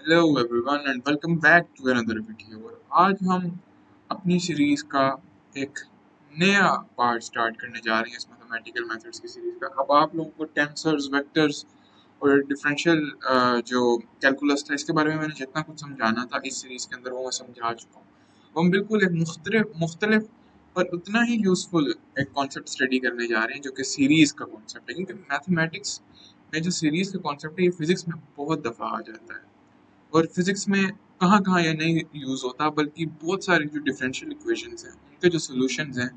Hello everyone and welcome back to another video. और आज हम अपनी सीरीज का एक नया पार्ट स्टार्ट करने जा रहे हैं इस मैथमेटिकल मेथड्स की सीरीज का। अब आप लोगों को टेंसर्स, वेक्टर्स और डिफरेंशियल जो कैलकुलस था इसके बारे में मैंने जितना कुछ समझाना था इस सीरीज के अंदर वो मैं समझा चुका हूँ। अब हम बिल्कुल एक मुख्तलिफ पर उतना ही यूजफुल एक कॉन्सेप्ट स्टडी करने जा रहे हैं जो कि सीरीज का कॉन्सेप्ट है, क्योंकि मैथमेटिक्स में जो सीरीज का कॉन्सेप्ट है ये फिजिक्स में बहुत दफ़ा आ जाता है। और फिजिक्स में कहाँ कहाँ ये नहीं यूज़ होता, बल्कि बहुत सारे जो डिफरेंशियल इक्वेशंस हैं उनके जो सॉल्यूशंस हैं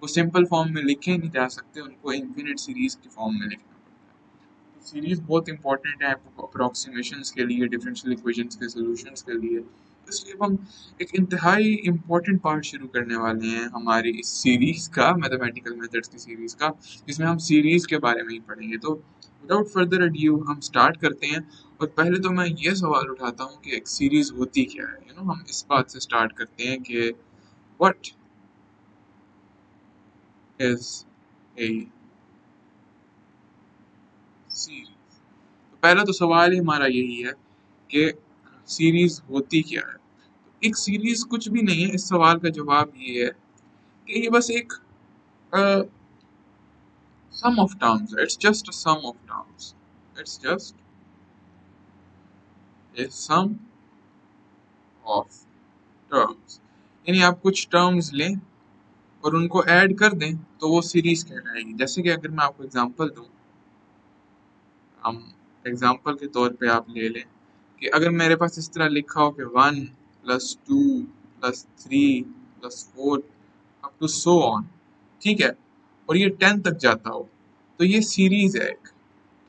वो सिंपल फॉर्म में लिखे नहीं जा सकते, उनको इन्फिनिट सीरीज की फॉर्म में लिखना पड़ता है। तो सीरीज बहुत इंपॉर्टेंट है अप्रोक्सीमेशंस के लिए, डिफरेंशियल इक्वेशंस के सॉल्यूशंस के लिए। इसलिए अब हम एक इंतहाई इम्पोर्टेंट पार्ट शुरू करने वाले हैं हमारी इस सीरीज का, मैथमेटिकल मेथड्स की सीरीज का, जिसमें हम सीरीज के बारे में ही पढ़ेंगे। तो विदाउट फर्दर अड्यू हम स्टार्ट करते हैं। और पहले तो मैं ये सवाल उठाता हूँ कि एक सीरीज होती क्या है। हम इस बात से स्टार्ट करते हैं कि व्हाट इज ए सीरीज। तो पहला तो सवाल ही हमारा यही है कि सीरीज होती क्या है। एक सीरीज कुछ भी नहीं है। इस सवाल का जवाब ये है कि ये बस एक सम ऑफ टर्म्स है। It's just a sum of terms. It's just a sum of terms. यानी आप कुछ टर्म्स लें और उनको ऐड कर दें तो वो सीरीज कहलाएगी। जैसे कि अगर मैं आपको एग्जांपल दूं, हम एग्जांपल के तौर पे आप ले लें कि अगर मेरे पास इस तरह लिखा हो कि 1 + 2 + 3 + 4 अप टू सो ऑन, ठीक है, और ये 10 तक जाता हो, तो ये सीरीज है एक।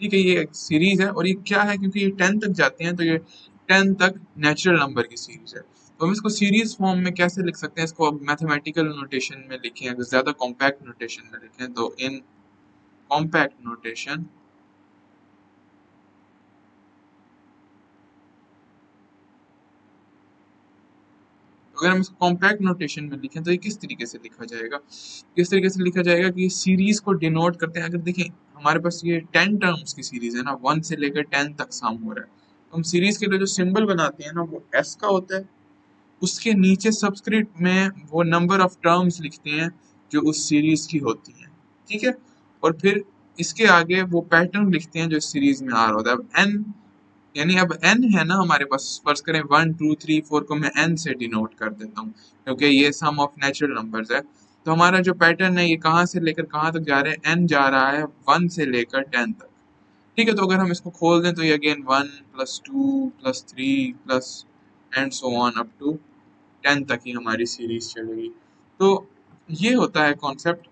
ठीक है, ये एक सीरीज है। और ये क्या है, क्योंकि ये 10 तक जाते हैं तो ये 10 तक नेचुरल नंबर की सीरीज है। तो हम इसको सीरीज फॉर्म में कैसे लिख सकते हैं, इसको अब मैथमेटिकल नोटेशन में लिखें, अगर ज़्यादा कॉम्पैक्ट नोटेशन में लिखें तो इन कॉम्पैक्ट नोटेशन। अगर हम इसको कॉम्पैक्ट नोटेशन में लिखें तो ये किस तरीके से लिखा जाएगा, किस तरीके से लिखा जाएगा कि ये सीरीज को डिनोट करते हैं। अगर देखें हमारे पास ये 10 टर्म्स की सीरीज है ना, 1 से लेकर 10 तक सम हो रहा है, तो हम सीरीज के लिए जो सिंबल बनाते हैं ना वो एस का होता है। उसके नीचे सबस्क्रिप्ट में वो नंबर ऑफ टर्म्स लिखते हैं जो उस सीरीज की होती हैं। ठीक है, और फिर इसके आगे वो पैटर्न लिखते हैं जो इस सीरीज में आ रहा होता है। अब एन, यानी अब n है ना हमारे पास, फर्ज करें 1 2 3 4 को मैं n से डिनोट कर देता हूँ क्योंकि ये सम ऑफ नेचुरल नंबर्स है। तो हमारा जो पैटर्न है ये कहाँ से लेकर कहाँ तक जा रहे हैं, n जा रहा है 1 से लेकर 10 तक। ठीक है, तो अगर हम इसको खोल दें तो ये again 1 + 2 + 3 plus and so on up to 10 तक ही हमारी सीरीज चलेगी। तो ये होता है कॉन्सेप्ट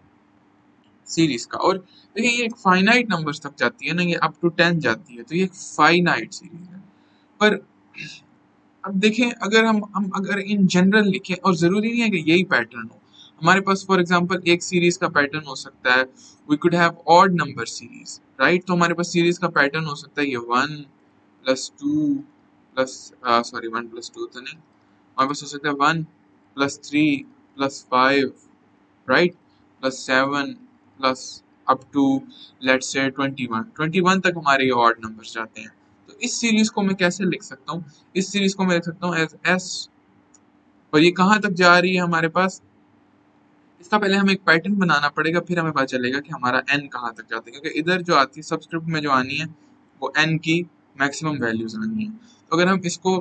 सीरीज का। और देखिए ये एक फाइनाइट नंबर्स तक जाती है ना, ये अप टू 10 जाती है, तो ये एक फाइनाइट सीरीज है। पर अब देखें अगर हम अगर इन जनरल लिखें, और ज़रूरी नहीं है कि यही पैटर्न हो। हमारे पास फॉर एग्जांपल एक सीरीज का पैटर्न हो सकता है, we could have odd number series, right. तो हमारे पास सीरीज का पैटर्न हो सकता है ये 1 + 2 प्लस, सॉरी 1 + 2 तो नहीं, हमारे पास हो सकता है 1 + 3 + 5, right, +7 plus up to let's say 21 तक हमारे ये ऑड नंबर्स जाते हैं। तो इस सीरीज को मैं कैसे लिख सकता हूँ, इस सीरीज को मैं लिख सकता हूँ एज एस। और ये कहाँ तक जा रही है हमारे पास, इसका पहले हमें एक पैटर्न बनाना पड़ेगा, फिर हमें पता चलेगा कि हमारा एन कहाँ तक जाता है, क्योंकि इधर जो आती है सबस्क्रिप्ट में जो आनी है वो एन की मैक्सिमम वैल्यूज आनी है। तो अगर हम इसको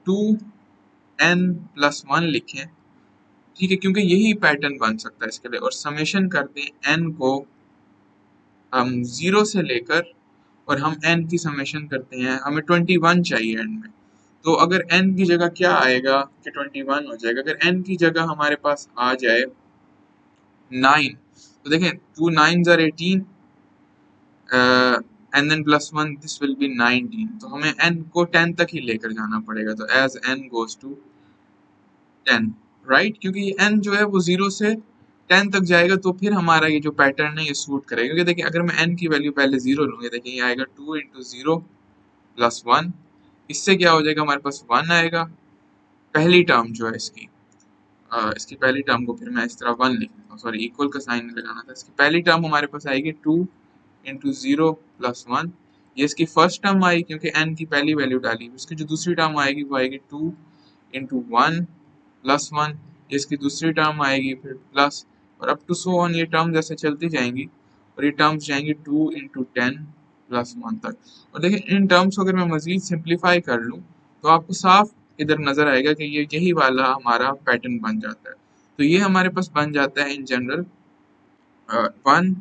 2n + 1 लिखें, ठीक है, क्योंकि यही पैटर्न बन सकता है इसके लिए, और समेशन कर दें एन को हम 0 से लेकर, और हम n की समेशन करते हैं, हमें 21 चाहिए एंड में। तो अगर n की जगह क्या आएगा कि 21 हो जाएगा। अगर n की जगह हमारे पास आ जाए 9, तो देखें 2 9s are 18 and then +1 this will be 19। तो हमें n को 10 तक ही लेकर जाना पड़ेगा, तो as n goes to 10, right, क्योंकि ये n जो है वो 0 से 10 तक जाएगा, तो फिर हमारा ये जो पैटर्न है ये सूट करेगा। क्योंकि देखिए अगर मैं n की वैल्यू पहले 0 लूँगा, देखिए ये आएगा 2 × 0 + 1, इससे क्या हो जाएगा, हमारे पास 1 आएगा। पहली टर्म जो है इसकी पहली टर्म को फिर मैं इस तरह 1 लिख देता हूँ, सॉरी इक्वल का साइन लगाना था। इसकी पहली टर्म हमारे पास आएगी 2 × 0 + 1, ये इसकी फर्स्ट टर्म आई क्योंकि n की पहली वैल्यू डाली, इसकी जो दूसरी टर्म आएगी वो आएगी 2 इंटू 1 प्लस 1, ये इसकी दूसरी टर्म आएगी फिर प्लस, और अप टू सो ऑन ये टर्म जैसे चलती जाएंगी और ये टर्म्स जाएंगी 2 इंटू 10 प्लस 1 तक। और देखिए इन टर्म्स को अगर मैं मजीद सिंप्लीफाई कर लूँ तो आपको साफ इधर नजर आएगा कि ये यही वाला हमारा पैटर्न बन जाता है। तो ये हमारे पास बन जाता है इन जनरल 1,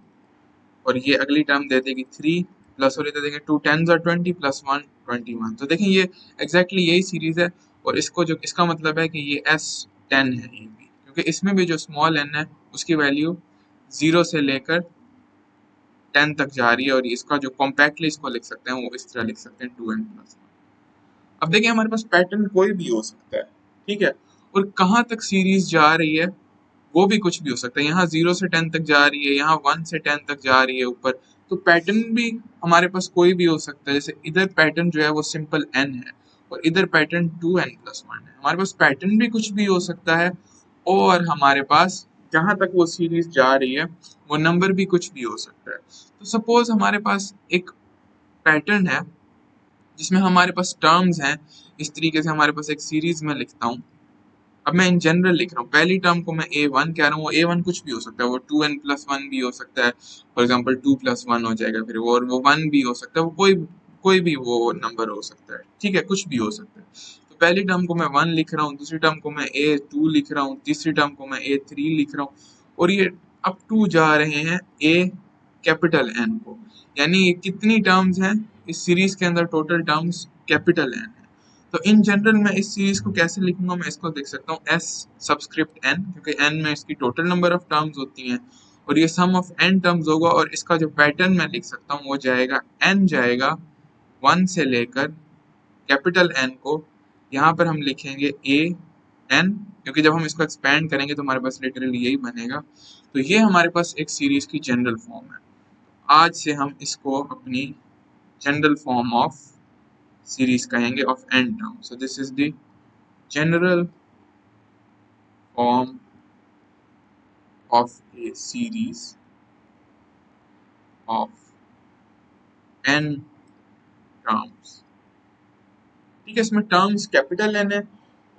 और ये अगली टर्म दे देगी 3 प्लस, और ये दे देंगे 2 10s are 20 प्लस 1 21। तो देखें ये एग्जैक्टली यही सीरीज है, और इसको जो इसका मतलब है कि ये S10 है ये भी, क्योंकि इसमें भी जो स्मॉल n है उसकी वैल्यू 0 से लेकर 10 तक जा रही है, और इसका जो कॉम्पैक्टली इसको लिख सकते हैं वो इस तरह लिख सकते हैं 2n प्लस 1। अब देखिए हमारे पास पैटर्न कोई भी हो सकता है, ठीक है, और कहाँ तक सीरीज जा रही है वो भी कुछ भी हो सकता है। यहाँ 0 से 10 तक जा रही है, यहाँ 1 से 10 तक जा रही है ऊपर, तो पैटर्न भी हमारे पास कोई भी हो सकता है। जैसे इधर पैटर्न जो है वो सिंपल n है और इधर पैटर्न 2n प्लस 1 है, हमारे पास पैटर्न भी कुछ भी हो सकता है, और हमारे पास जहाँ तक वो सीरीज जा रही है वो नंबर भी कुछ भी हो सकता है। तो सपोज हमारे पास एक पैटर्न है जिसमें हमारे पास टर्म्स हैं, इस तरीके से हमारे पास एक सीरीज में लिखता हूँ। अब मैं इन जनरल लिख रहा हूँ, पहली टर्म को मैं A1 कह रहा हूँ, वो A1 कुछ भी हो सकता है, वो 2n प्लस 1 भी हो सकता है, फॉर एग्जाम्पल 2 प्लस 1 हो जाएगा फिर वो, और वो 1 भी हो सकता है, वो कोई भी वो नंबर हो सकता है, ठीक है, कुछ भी हो सकता है। तो पहली टर्म को मैं 1 लिख रहा हूँ, दूसरी टर्म को मैं A2 लिख रहा हूँ, तीसरी टर्म को मैं A3 लिख रहा हूँ, और ये अप टू जा रहे हैं A कैपिटल N को, यानी ये कितनी टर्म्स हैं इस सीरीज के अंदर, टोटल टर्म्स कैपिटल N है। तो इन जनरल मैं इस सीरीज को कैसे लिखूंगा, मैं इसको देख सकता हूँ S सबस्क्रिप्ट n, क्योंकि n में इसकी टोटल नंबर ऑफ टर्म्स होती हैं, और ये सम ऑफ n टर्म्स होगा, और इसका जो पैटर्न मैं लिख सकता हूँ वो जाएगा n जाएगा 1 से लेकर कैपिटल N को, यहाँ पर हम लिखेंगे A n, क्योंकि जब हम इसको एक्सपेंड करेंगे तो हमारे पास लिटरली यही बनेगा। तो ये हमारे पास एक सीरीज की जनरल फॉर्म है। आज से हम इसको अपनी जनरल फॉर्म ऑफ सीरीज कहेंगे of n term. So this is the general form of a series of n terms। ठीक है, इसमें टर्म्स कैपिटल n है,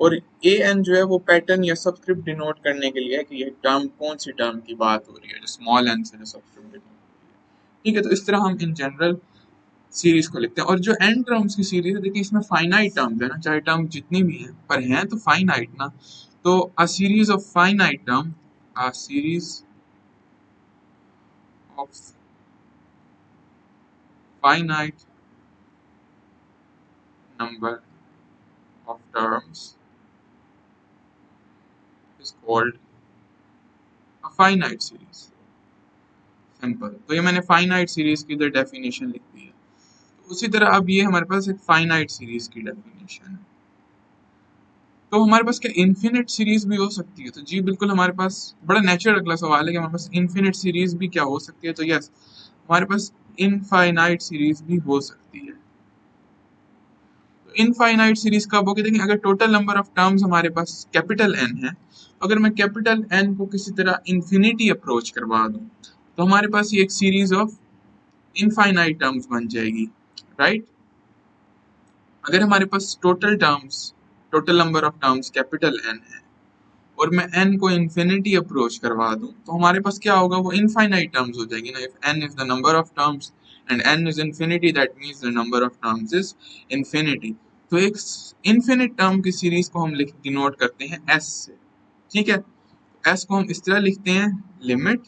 और ए एन जो है वो पैटर्न या सबस्क्रिप्ट डिनोट करने के लिए है कि ये टर्म कौन सी टर्म की बात हो रही है, जो स्मॉल n से जो सबस्क्रिप्ट डिनोट हो रही है। ठीक है, तो इस तरह हम इन जनरल सीरीज को लिखते हैं। और जो n टर्म्स की सीरीज है, देखिए इसमें फाइनाइट टर्म्स है ना, चाहे टर्म जितनी भी हैं पर हैं तो फाइनाइट ना, तो a series of finite term, a series of finite number of terms is called a finite series। Simple, तो ये मैंने फाइनाइट सीरीज की इधर डेफिनेशन लिख दी है। तो उसी तरह अब ये हमारे पास एक फाइनाइट सीरीज की डेफिनेशन है। तो हमारे पास क्या इन्फिनिट सीरीज भी हो सकती है? तो जी बिल्कुल, हमारे पास बड़ा नेचुरल अगला सवाल है कि हमारे पास इन्फिनिट सीरीज भी क्या हो सकती है। तो यस, हमारे पास इनफाइनाइट सीरीज भी हो सकती है। इनफाइनाइट सीरीज कब होगी? देखिए अगर टोटल नंबर ऑफ टर्म्स हमारे पास कैपिटल एन है, अगर मैं कैपिटल एन को किसी तरह इंफिनिटी अप्रोच करवा दूं तो हमारे पास ये एक सीरीज ऑफ इनफाइनाइट टर्म्स बन जाएगी, राइट। अगर हमारे पास total number of terms capital N है और मैं n को इंफिनिटी अप्रोच करवा दूं तो हमारे पास क्या होगा, वो इनफाइनाइट टर्म्स हो जाएगी ना। If n is the number of terms and n is infinity, that means the number of terms is infinity. तो एक इनफिनिट टर्म की सीरीज को हम लिख डिनोट करते हैं s से, ठीक है। s को हम इस तरह लिखते हैं, लिमिट,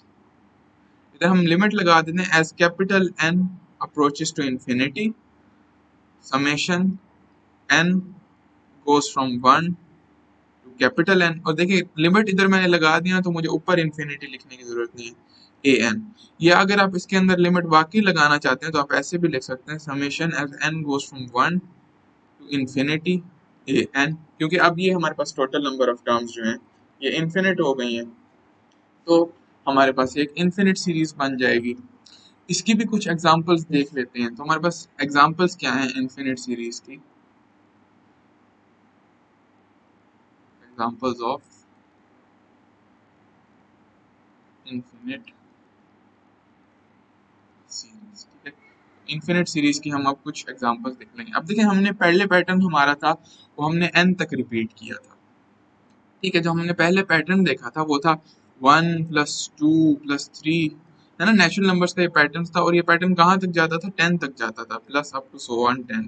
इधर हम लिमिट लगा देते हैं as capital n approaches to infinity, summation n goes from 1 capital N. और देखिए लिमिट इधर मैंने लगा दिया तो मुझे ऊपर इन्फिनिटी लिखने की जरूरत नहीं है, ए एन। या अगर आप इसके अंदर लिमिट वाकई लगाना चाहते हैं तो आप ऐसे भी लिख सकते हैं, summation as N goes from 1 to infinity A N, क्योंकि अब ये हमारे पास टोटल नंबर ऑफ टर्म्स जो हैं ये इन्फिनिट हो गई हैं, तो हमारे पास एक इन्फिनिट सीरीज बन जाएगी। इसकी भी कुछ एग्जांपल्स देख लेते हैं। तो हमारे पास एग्जांपल्स क्या हैं इन्फिनिट सीरीज की? एग्जांपल्स ऑफ इन्फिनिट सीरीज, ठीक है। इन्फिनिट सीरीज की हम अब कुछ एग्जांपल्स देख लेंगे। अब देखिए हमने पहले पैटर्न हमारा था वो हमने n तक रिपीट किया था, ठीक है। जो हमने पहले पैटर्न देखा था वो था 1 + 2 + 3, है ना, नेचुरल नंबर्स का ये पैटर्न था और ये पैटर्न कहाँ तक जाता था, 10 तक जाता था, plus up to so on 10।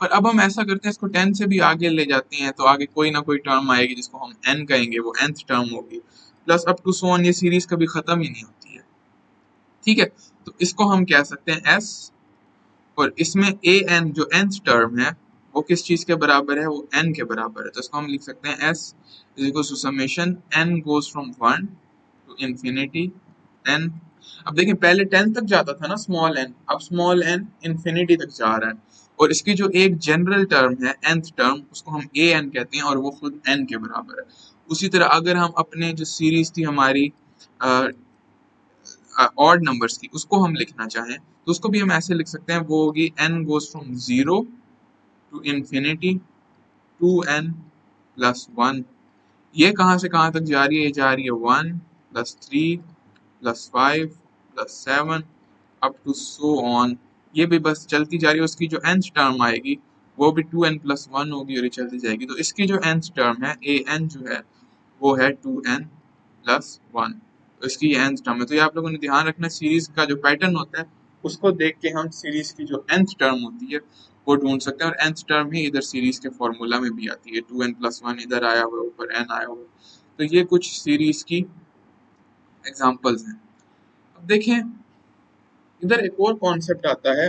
पर अब हम ऐसा करते हैं इसको 10 से भी आगे ले जाते हैं, तो आगे कोई ना कोई टर्म आएगी जिसको हम n कहेंगे, वो nth टर्म होगी, plus up to so on. ये सीरीज कभी खत्म ही नहीं होती है, ठीक है। तो इसको हम कह सकते हैं s, और इसमें ए एन जो nth टर्म है वो किस चीज के बराबर है, वो n के बराबर है। तो इसको हम लिख सकते हैं s is equal to summation n goes from 1 to infinity n। अब देखिए पहले 10 तक जाता था ना स्मॉल n, अब स्मॉल n इंफिनिटी तक जा रहा है, और इसकी जो एक जनरल टर्म है nth टर्म उसको हम a n कहते हैं और वो खुद n के बराबर है। उसी तरह अगर हम अपने जो सीरीज थी हमारी ऑड नंबर्स की उसको हम लिखना चाहें तो उसको भी हम ऐसे लिख सकते हैं, वो होगी n goes from 0 to infinity 2n + 1। ये कहाँ से कहाँ तक जा रही है, ये जा रही है 1 + 3 + 5 + 7 अप टू सो ऑन। ये भी बस चलती जा रही है, उसकी जो nth टर्म आएगी वो भी 2n + 1 होगी और ये चलती जाएगी। तो इसकी जो nth टर्म है a n जो है वो है 2n + 1, तो इसकी ये nth टर्म है। तो ये आप लोगों ने ध्यान रखना, सीरीज का जो पैटर्न होता है उसको देख के हम सीरीज की जो nth टर्म होती है वो ढूंढ सकते हैं, और nth टर्म ही इधर सीरीज के फॉर्मूला में भी आती है, 2n + 1 इधर आया हुआ है, ऊपर n आया हुआ है। तो ये कुछ सीरीज की एग्जांपल्स हैं। अब देखें इधर एक और कॉन्सेप्ट आता है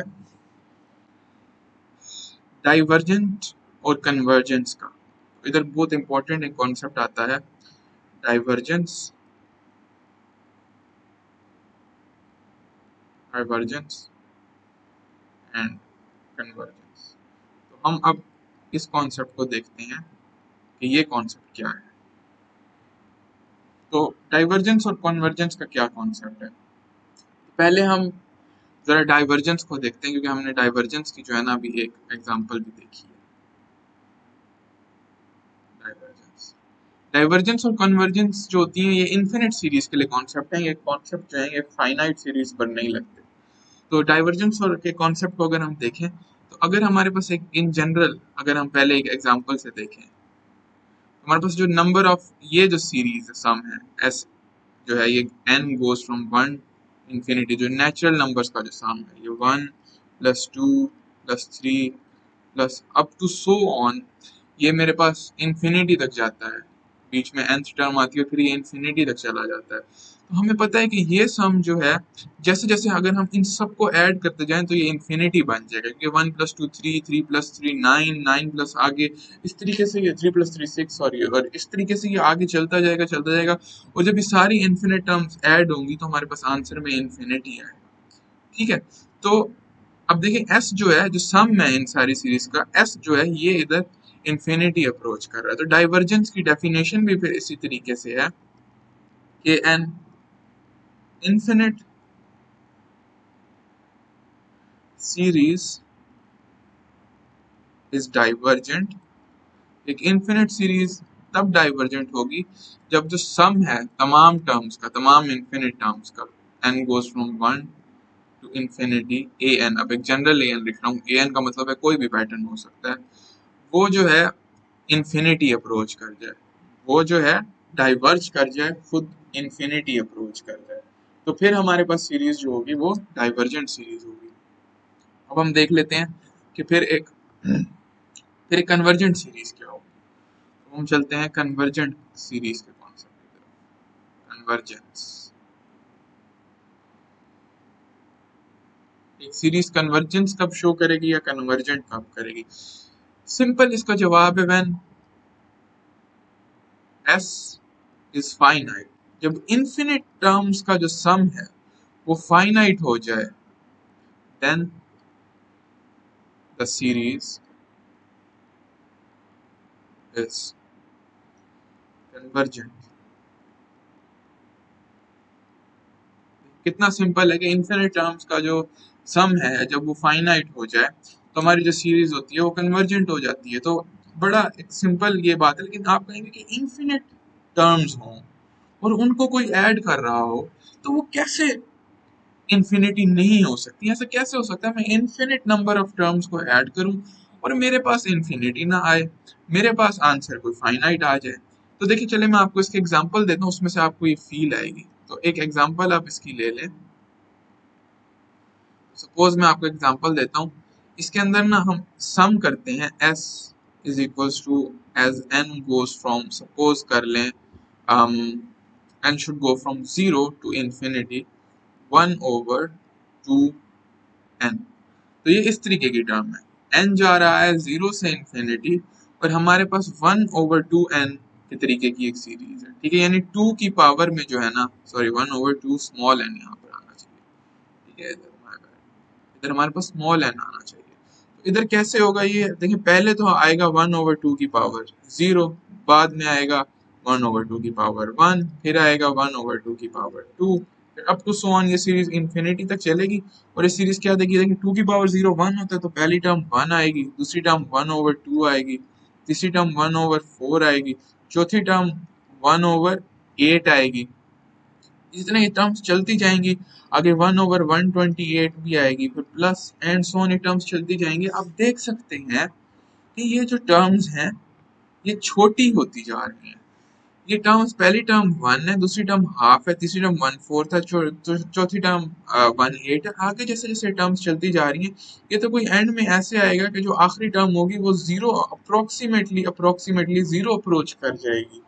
डाइवर्जेंट और कन्वर्जेंस का। इधर बहुत इंपॉर्टेंट एक कॉन्सेप्ट आता है डाइवर्जेंस डाइवर्जेंस एंड कन्वर्जेंस। तो हम अब इस कॉन्सेप्ट को देखते हैं कि ये कॉन्सेप्ट क्या है। तो डाइवर्जेंस और कन्वर्जेंस का क्या कॉन्सेप्ट है, पहले हम जरा डाइवर्जेंस को देखते हैं, क्योंकि हमने डाइवर्जेंस की जो है ना अभी एक एग्जांपल भी देखी है। डाइवर्जेंस डाइवर्जेंस और कन्वर्जेंस जो होती है ये इन्फिनिट सीरीज के लिए कॉन्सेप्ट है। ये कॉन्सेप्ट जो है ये फाइनाइट सीरीज पर नहीं लगते। तो डाइवर्जेंस और के कॉन्सेप्ट को अगर हम देखें तो अगर हमारे पास एक इन जनरल, अगर हम पहले एक एग्जांपल से देखें, हमारे पास जो नंबर ऑफ ये जो सीरीज सम है एस जो है ये n गोज फ्रॉम 1 इंफिनिटी, जो नेचुरल नंबर्स का जो सम है ये 1 + 2 + 3 plus up to so on, ये मेरे पास इंफिनिटी तक जाता है, बीच में nth टर्म आती है फिर ये इंफिनिटी तक चला जाता है। तो हमें पता है कि ये सम जो है जैसे जैसे अगर हम इन सबको ऐड करते जाएं तो ये इंफिनिटी बन जाएगा, क्योंकि 1 + 2 3, 3 + 3 9, 9 प्लस आगे इस तरीके से ये 3 + 3 6 सॉरी, और इस तरीके से ये आगे चलता जाएगा। और जब ये सारी इन्फिनिट टर्म्स ऐड होंगी तो हमारे पास आंसर में इंफिनिटी आएगा, ठीक है। तो अब देखिए एस जो है जो सम है इन सारी सीरीज का, एस जो है ये इधर इंफिनिटी अप्रोच कर रहा है। तो डाइवर्जेंस की डेफिनेशन भी फिर इसी तरीके से है कि an infinite series is divergent। एक इन्फिनिट सीरीज तब डाइवर्जेंट होगी जब जो सम है तमाम टर्म्स का, तमाम इन्फिनिट टर्म्स का, n goes from 1 to infinity A N, अब एक जनरल ए एन लिख रहा हूँ, ए एन का मतलब है कोई भी पैटर्न हो सकता है, वो जो है इंफिनिटी अप्रोच कर जाए, वो जो है डाइवर्ज कर जाए, खुद इंफिनिटी अप्रोच कर जाए, तो फिर हमारे पास सीरीज जो होगी वो डाइवर्जेंट सीरीज होगी। अब हम देख लेते हैं कि फिर एक कन्वर्जेंट सीरीज क्या होगी। तो हम चलते हैं कन्वर्जेंट सीरीज के कॉन्सेप्ट की तरफ। कन्वर्जेंस, एक सीरीज कन्वर्जेंस कब शो करेगी या कन्वर्जेंट कब करेगी। सिंपल इसका जवाब है व्हेन s इज फाइनाइट, जब इन्फिनिट टर्म्स का जो सम है वो फाइनाइट हो जाए, then the series is convergent. कितना सिंपल है कि इन्फिनिट टर्म्स का जो सम है जब वो फाइनाइट हो जाए तो हमारी जो सीरीज होती है वो कन्वर्जेंट हो जाती है। तो बड़ा एक सिंपल ये बात है, लेकिन आप कहेंगे कि इन्फिनिट टर्म्स हों और उनको कोई ऐड कर रहा हो तो वो कैसे इन्फिनिटी नहीं हो सकती। ऐसा कैसे हो सकता है मैं इन्फिनिट नंबर ऑफ टर्म्स को ऐड करूं और मेरे पास इन्फिनिटी ना आए, मेरे पास आंसर कोई फाइनाइट आ जाए। तो देखिए चले मैं आपको इसके एग्जांपल देता हूँ, उसमें से आपको ये फील आएगी। तो एक एग्जांपल आप इसकी ले लें। सपोज मैं आपको एग्जांपल देता हूँ, इसके अंदर ना हम सम करते हैं s is equals to as n goes from, suppose कर लें n should go from 0 to infinity 1/2n। तो ये इस तरीके की टर्म है, n जा रहा है 0 से इंफिनिटी और हमारे पास 1/2n के तरीके की एक सीरीज है, ठीक है। यानी 2 की पावर में जो है ना, सॉरी 1/2 स्मॉल n यहाँ पर आना चाहिए, ठीक है। इधर हमारे पास स्मॉल एन आना चाहिए। तो इधर कैसे होगा ये देखिए, पहले तो आएगा 1/2 की पावर 0, बाद में आएगा 1/2 की पावर 1, फिर आएगा 1/2 की पावर 2, फिर अप टू सो ऑन, ये सीरीज इंफिनिटी तक चलेगी। और ये सीरीज क्या देखिए, देखिए 2 की पावर 0 1 होता है, तो पहली टर्म 1 आएगी, दूसरी टर्म 1/2 आएगी, तीसरी टर्म 1/4 आएगी, चौथी टर्म 1/8 आएगी। इसी तरह ये टर्म्स चलती जाएंगी, आगे 1/128 भी आएगी, फिर प्लस एंड सो ऑन, ये टर्म्स चलती जाएंगी। आप देख सकते हैं कि ये जो टर्म्स हैं ये छोटी होती जा रही हैं। ये टर्म्स, पहली टर्म 1 है, दूसरी टर्म हाफ है, तीसरी टर्म 1/4 है, चौथी टर्म 1/8 है। आगे जैसे जैसे टर्म्स चलती जा रही हैं, ये तो कोई एंड में ऐसे आएगा कि जो आखिरी टर्म होगी वो zero approximately approximately zero approach कर जाएगी।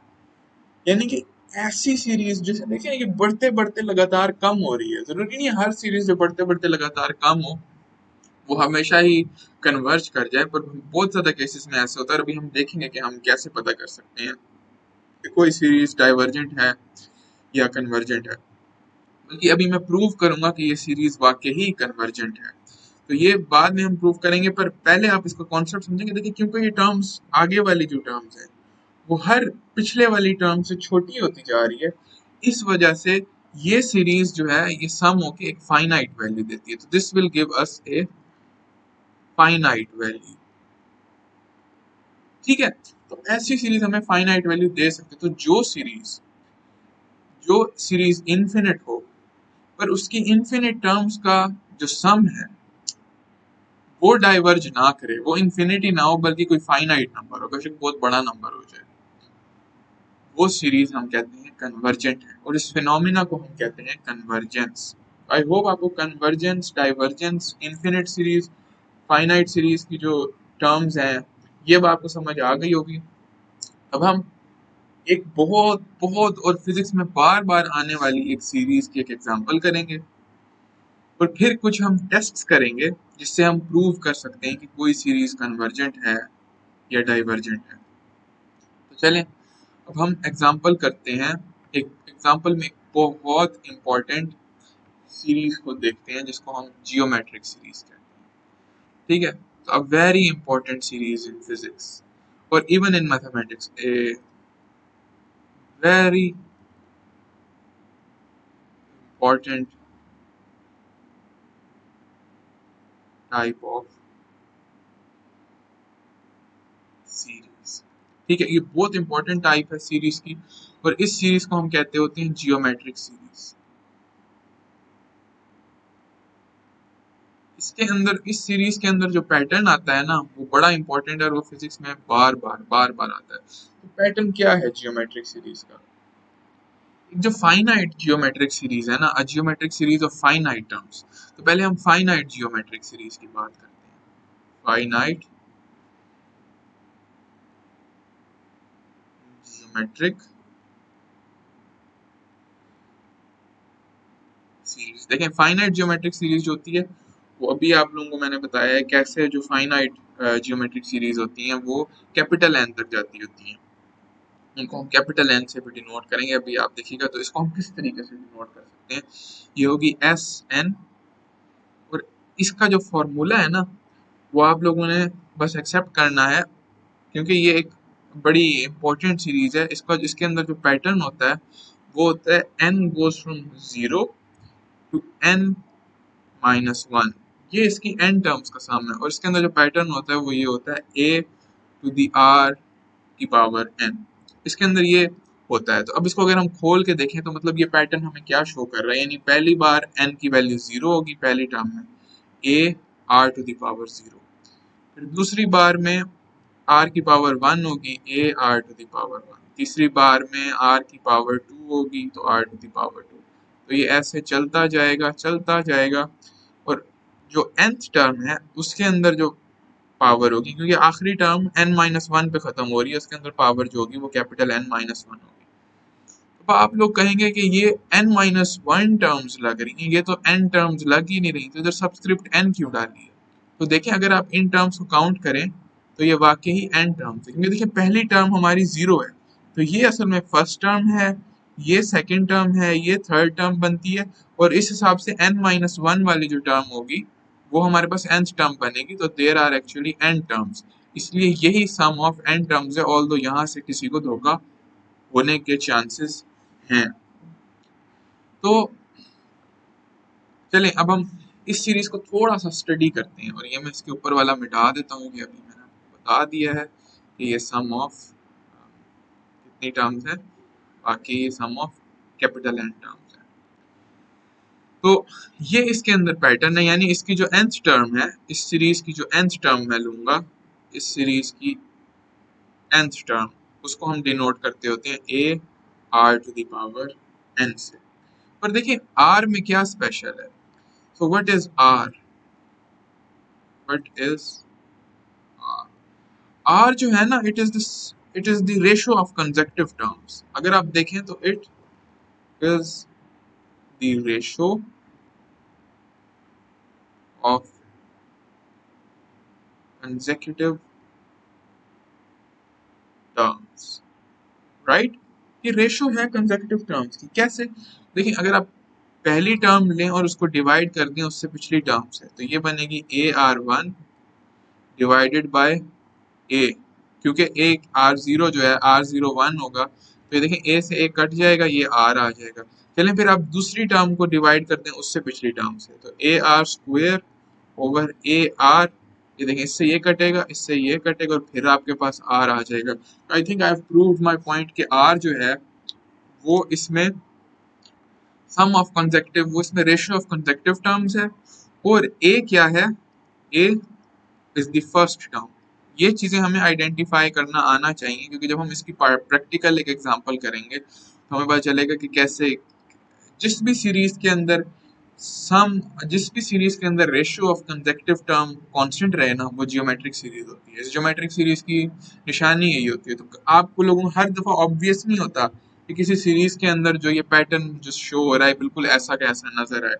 यानी कि ऐसी सीरीज जैसे देखिए ये बढ़ते बढ़ते लगातार कम हो रही है। जरूरी नहीं है हर सीरीज जो बढ़ते बढ़ते लगातार कम हो वो हमेशा ही कन्वर्ज कर जाए, पर बहुत ज्यादा केसेस में ऐसा होता है। अभी हम देखेंगे कि हम कैसे पता कर सकते हैं कि कोई सीरीज डाइवर्जेंट है या कन्वर्जेंट है, बल्कि अभी मैं प्रूव करूंगा कि ये सीरीज वाकई ही कन्वर्जेंट है। तो ये बाद में हम प्रूव करेंगे, पर पहले आप इसका कॉन्सेप्ट समझेंगे। देखिए क्योंकि ये टर्म्स, आगे वाली जो टर्म्स है वो हर पिछले वाली टर्म से छोटी होती जा रही है, इस वजह से ये सीरीज जो है ये सम होके एक फाइनाइट वैल्यू देती है। तो this will give us a finite value, ठीक है। तो ऐसी सीरीज हमें फाइनाइट वैल्यू दे सकते। तो जो सीरीज इनफिनिट हो पर उसकी इनफिनिट टर्म्स का जो सम है वो डाइवर्ज ना करे, वो इन्फिनिटी ना हो बल्कि कोई फाइनाइट नंबर हो, बेशक बहुत बड़ा नंबर हो जाए, वो सीरीज हम कहते हैं कन्वर्जेंट है। और इस फिनोमिना को हम कहते हैं कन्वर्जेंस। आई होप आपको convergence, divergence, infinite series, finite series की जो टर्म्स हैं ये अब आपको समझ आ गई होगी। अब हम एक बहुत बहुत और फिजिक्स में बार बार आने वाली एक सीरीज की एक एग्जांपल करेंगे और फिर कुछ हम टेस्ट्स करेंगे जिससे हम प्रूव कर सकते हैं कि कोई सीरीज कन्वर्जेंट है या डाइवर्जेंट है। तो चलें अब हम एग्जाम्पल करते हैं। एक एग्जाम्पल में एक बहुत इंपॉर्टेंट सीरीज को देखते हैं जिसको हम जियोमेट्रिक सीरीज कहते हैं, ठीक है। तो a very important series in physics और even in mathematics, a very important type of series, ठीक है। ये बहुत इंपॉर्टेंट टाइप है सीरीज की और इस सीरीज को हम कहते होते हैं जियोमेट्रिक सीरीज। इसके अंदर, इस सीरीज के अंदर जो पैटर्न आता है ना वो बड़ा इंपॉर्टेंट है और वो फिजिक्स में बार बार आता है। तो पैटर्न क्या है जियोमेट्रिक सीरीज का? एक जो फाइनाइट जियोमेट्रिक सीरीज है ना, a geometric series of finite terms. तो पहले हम फाइनाइट जियोमेट्रिक सीरीज की बात करते हैं। फाइनाइट जियोमेट्रिक सीरीज देखें। फाइनाइट जियोमेट्रिक सीरीज जो होती है वो अभी आप लोगों को मैंने बताया है कैसे जो फाइनाइट जियोमेट्रिक सीरीज होती हैं वो कैपिटल एन तक जाती होती हैं। इनको हम कैपिटल एन से भी डिनोट करेंगे, अभी आप देखिएगा। तो इसको हम किस तरीके से डिनोट कर सकते हैं, ये होगी एस एन, और इसका जो फॉर्मूला है ना वो आप लोगों ने बस एक्सेप्ट करना है, क्योंकि ये एक बड़ी इंपॉर्टेंट सीरीज है। इसका इसके अंदर जो पैटर्न होता है वो होता है N goes from 0 to n-1, ये इसकी n टर्म्स का सम है। और इसके अंदर जो पैटर्न होता है वो ये होता है a टू द r की पावर n। इसके अंदर ये होता है। तो अब इसको अगर हम खोल के देखें तो मतलब ये पैटर्न हमें क्या शो कर रहा है, यानी पहली बार n की वैल्यू 0 होगी पहली टर्म में, a r to the power 0। फिर दूसरी बार में r की पावर 1 होगी, a r to the power 1। तीसरी बार में r की पावर 2 होगी तो r टू द पावर 2। तो ये ऐसे चलता जाएगा चलता जाएगा, और जो nth टर्म है उसके अंदर जो पावर होगी, क्योंकि आखिरी टर्म n-1 पे खत्म हो रही है, उसके अंदर पावर जो होगी वो कैपिटल n-1 होगी। तो आप लोग कहेंगे कि ये n-1 टर्म्स लग रही हैं, ये तो n टर्म्स लग ही नहीं रही, तो इधर सबस्क्रिप्ट n क्यों डाली है? तो देखिए अगर आप इन टर्म्स को काउंट करें तो ये वाकई ही n टर्म्स है, क्योंकि देखिए पहली टर्म हमारी 0 है, तो ये असल में फर्स्ट टर्म है, ये सेकेंड टर्म है, ये थर्ड टर्म बनती है, और इस हिसाब से n-1 वाली जो टर्म होगी वो हमारे पास nth टर्म बनेगी, तो there are actually n terms, इसलिए यही सम ऑफ n टर्म्स है, ऑल्दो यहाँ से किसी को धोखा होने के चांसेस हैं। तो चलें अब हम इस सीरीज को थोड़ा सा स्टडी करते हैं, और ये मैं इसके ऊपर वाला मिटा देता हूँ कि अभी मैंने आपको बता दिया है कि ये सम ऑफ कितनी टर्म्स है, बाकी ये सम ऑफ कैपिटल एन टर्म्स है। तो ये इसके अंदर पैटर्न है, यानी इसकी जो nth टर्म है, इस सीरीज की जो nth टर्म मैं लूंगा, इस सीरीज की nth टर्म, उसको हम डिनोट करते होते हैं a r to the power n से। पर देखिए r में क्या स्पेशल है, so what is r, what is r, r जो है ना, it is the ratio of consecutive terms। अगर आप देखें तो it is the ratio of consecutive terms, right? ये रेशो है कंसेक्यूटिव टर्म्स की। कैसे? देखिए अगर आप पहली टर्म लें और उसको डिवाइड कर दें उससे पिछली टर्म से, तो ये बनेगी AR1 डिवाइडेड बाय A, क्योंकि एक R0 जो है R01 होगा, तो ये देखें A से A कट जाएगा, ये R आ जाएगा। चलें फिर आप दूसरी टर्म को डिवाइड करते हैं उससे पिछली टर्म से, तो AR स्क्वायर ओवर AR, ये देखें इससे ये कटेगा, इससे ये कटेगा, और फिर आपके पास R आ जाएगा। I think I have proved my point कि R जो है वो इसमें सम ऑफ कंसेक्टिव, वो इसमें रेशियो ऑफ कंसेक्टिव टर्म्स है, और A क्या है, A is the first term. ये चीजें हमें आइडेंटिफाई करना आना चाहिए, क्योंकि जब हम इसकी प्रैक्टिकल एक एग्जांपल करेंगे तो हमें पता चलेगा कि कैसे जिस भी सीरीज के अंदर जिस भी सीरीज के अंदर ratio of consecutive term constant रहे ना, वो जियोमेट्रिक सीरीज होती है। इस जियोमेट्रिक सीरीज की निशानी यही होती है। तो आपको लोगों को हर दफा ऑब्वियस नहीं होता कि किसी सीरीज के अंदर जो ये पैटर्न जो शो हो रहा है बिल्कुल ऐसा कैसा नजर आए,